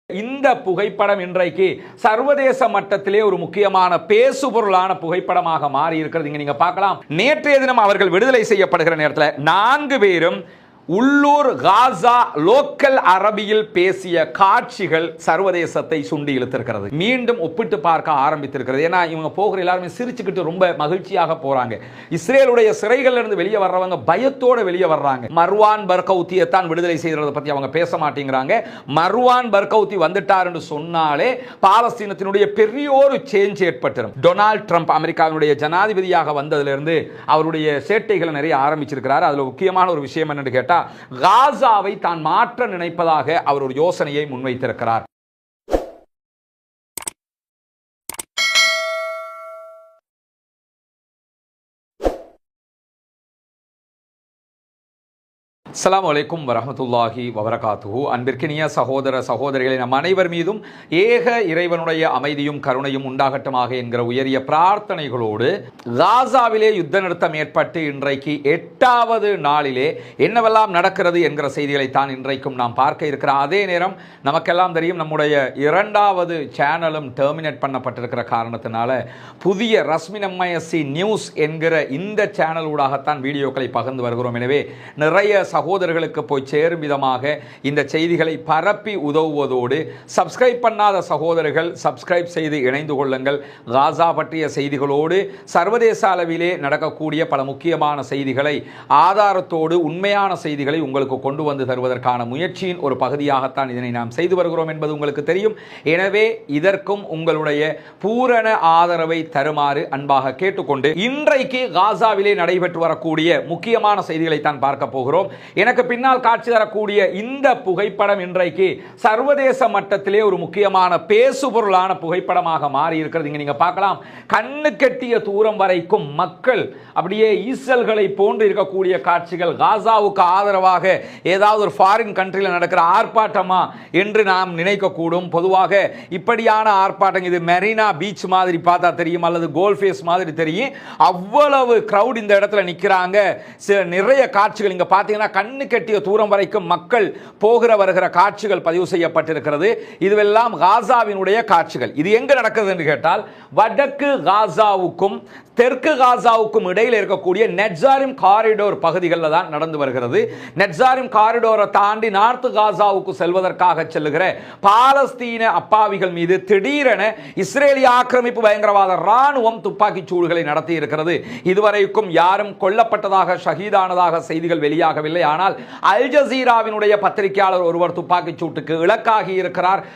இந்த புகைப்படம் இன்றைக்கு சர்வதேச மட்டத்திலே ஒரு முக்கியமான பேசுபொருளான புகைப்படமாக மாறி இருக்கிறது. நீங்க பார்க்கலாம், நேற்றைய தினம் அவர்கள் விடுதலை செய்யப்படுகிற நேரத்தில் 4 பேரும் உள்ளூர் காசா லோக்கல் அரபியில் பேசிய காட்சிகள் சர்வதேசத்தை சுண்டி இழுத்திருக்கிறது. மீண்டும் ஒப்பிட்டு பார்க்க ஆரம்பித்திருக்கிறது. ஏன்னா இவங்க போகிற எல்லாருமே சிரிச்சுக்கிட்டு ரொம்ப மகிழ்ச்சியாக போறாங்க. இஸ்ரேலுடைய சிறைகள்ல இருந்து வெளியே வர்றவங்க பயத்தோட வெளியே வர்றாங்க. மர்வான் பர்கவுத்தியை தான் விடுதலை செய்யறதை பத்தி அவங்க பேச மாட்டேங்கிறாங்க. மர்வான் பர்கவுத்தி வந்துட்டார் என்று சொன்னாலே பாலஸ்தீனத்தினுடைய பெரிய ஒரு சேஞ்ச் ஏற்பட்டுரும். டொனால்ட் ட்ரம்ப் அமெரிக்காவினுடைய ஜனாதிபதியாக வந்ததிலிருந்து அவருடைய சேட்டைகளை நிறைய ஆரம்பிச்சிருக்கிறார். அதுல முக்கியமான ஒரு விஷயம் என்னன்னு கேட்டா, காசாவை தான் மாற்ற நினைப்பதாக அவர் ஒரு யோசனையை முன்வைத்திருக்கிறார். அஸ்ஸலாமு அலைக்கும் வரஹ்மத்துல்லாஹி வபரகாத்துஹு. அன்பிற்கினிய சகோதர சகோதரிகளை, நம் அனைவர் மீதும் ஏக இறைவனுடைய அமைதியும் கருணையும் உண்டாகட்டுமாக என்கிற உயரிய பிரார்த்தனைகளோடு, காசாவிலே யுத்த நிறுத்தம் ஏற்பட்டு இன்றைக்கு 8வது நாளிலே என்னவெல்லாம் நடக்கிறது என்கிற செய்திகளை தான் இன்றைக்கும் நாம் பார்க்க இருக்கிற அதே நேரம், நமக்கெல்லாம் தெரியும் நம்முடைய 2வது சேனலும் டெர்மினேட் பண்ணப்பட்டிருக்கிற காரணத்தினால புதிய ரஸ்மினம்மையசி நியூஸ் என்கிற இந்த சேனல் ஊடாகத்தான் வீடியோக்களை பகிர்ந்து வருகிறோம். எனவே நிறைய சகோதரர்களுக்கு போய் சேரும் விதமாக இந்த செய்திகளை பரப்பி உதவுவதோடு, சப்ஸ்கிரைப் பண்ணாத சகோதரர்கள் சப்ஸ்கிரைப் செய்து இணைந்து கொள்ளுங்கள். காசா பற்றிய செய்திகளோடு சர்வதேச அளவிலே நடக்கக்கூடிய பல முக்கியமான செய்திகளை, ஆதாரத்தோடு உண்மையான செய்திகளை உங்களுக்கு கொண்டு வந்து தருவதற்கான முயற்சியின் ஒரு பகுதியாகத்தான் இதனை நாம் செய்து வருகிறோம் என்பது உங்களுக்கு தெரியும். எனவே இதற்கும் உங்களுடைய பூரண ஆதரவை தருமாறு அன்பாக கேட்டுக்கொண்டு, இன்றைக்கு காசாவிலே நடைபெற்று வரக்கூடிய முக்கியமான செய்திகளை தான் பார்க்க போகிறோம். எனக்கு பின்னால் காட்சி தரக்கூடிய இந்த புகைப்படம் இன்றைக்கு சர்வதேச மட்டத்திலே ஒரு முக்கியமான பேசுபொருளான புகைப்படமாக மாறி இருக்கிறது. நீங்க பார்க்கலாம், கண்ணு கெட்டிய தூரம் வரைக்கும் மக்கள் அப்படியே ஈசல்களை போன்று இருக்கக்கூடிய காட்சிகள். காசாவுக்கு ஆதரவாக ஏதாவது ஒரு ஃபாரின் கண்ட்ரியில் நடக்கிற ஆர்ப்பாட்டமா என்று நாம் நினைக்கக்கூடும். பொதுவாக இப்படியான ஆர்ப்பாட்டம், இது மெரினா பீச் மாதிரி பார்த்தா தெரியும், அல்லது கோல்ஃபேஸ் மாதிரி தெரியும். அவ்வளவு கிரவுட் இந்த இடத்துல நிற்கிறாங்க. நிறைய காட்சிகள் இங்க பார்த்தீங்கன்னா கண்ணு கெட்டிய தூரம் வரைக்கும் மக்கள் போகிற வருகிற காட்சிகள் பதிவு செய்யப்பட்டிருக்கிறது. இதுவெல்லாம் காசாவினுடைய காட்சிகள். இது எங்க நடக்குது என்று கேட்டால், வடக்கு காசாவுக்கும் தெற்கு காசாவுக்கும் இடையில் இருக்கக்கூடிய நெட்சாரிம் காரிடோர் பகுதிகளில் தான் நடந்து வருகிறது. நெட்சாரிம் காரிடோரை தாண்டி நார்த் காசாவுக்கு செல்வதற்காக செல்லுகிற பாலஸ்தீன அப்பாவிகள் மீது திடீரென இஸ்ரேலிய ஆக்கிரமிப்பு பயங்கரவாத ராணுவம் துப்பாக்கி சூடுகளை நடத்தி இருக்கிறது. இதுவரைக்கும் யாரும் கொல்லப்பட்டதாக, ஷஹீதானதாக செய்திகள் வெளியாகவில்லை. ஆனால் அல் ஜசீராவினுடைய பத்திரிகையாளர் ஒருவர் துப்பாக்கி சூட்டுக்கு இலக்காகி இருக்கிறார்.